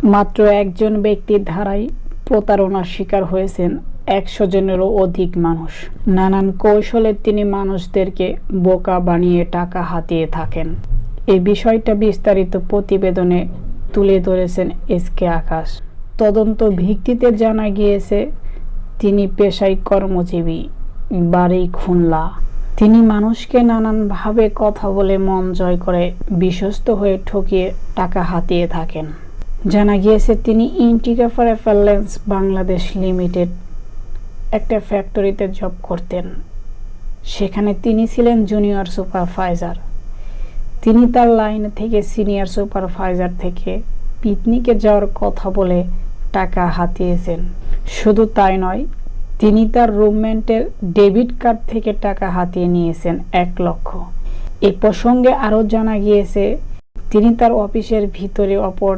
মাত্র একজন ব্যক্তির ধারায় প্রতারণার শিকার হয়েছেন 100 জনেরও অধিক মানুষ। নানান কৌশলে তিনি মানুষদেরকে বোকা বানিয়ে টাকা হাতিয়ে থাকেন। এই বিষয়টা বিস্তারিত প্রতিবেদনে তুলে ধরেছেন এসকে আকাশ। তদন্ত ভিত্তিতে জানা গিয়েছে তিনি পেশায় কর্মজীবী, বাড়ি খুলনা। তিনি মানুষকে নানানভাবে কথা বলে মন জয় করে বিশ্বস্ত হয়ে ঠকিয়ে টাকা হাতিয়ে থাকেন। জানা গিয়েছে তিনি ইন্টিগ্রা প্যারাফেলেন্স বাংলাদেশ লিমিটেড একটা ফ্যাক্টরিতে জব করতেন। সেখানে তিনি ছিলেন জুনিয়র সুপারভাইজার। তিনি তার লাইন থেকে সিনিয়র সুপারভাইজার থেকে পিকনিকে যাওয়ার কথা বলে টাকা হাতিয়েছেন। শুধু তাই নয়, তিনি তার রুমমেটের ডেবিট কার্ড থেকে টাকা হাতিয়ে নিয়েছেন 1 লক্ষ। এ প্রসঙ্গে আরও জানা গিয়েছে তিনি তার অফিসের ভিতরে অপরাধ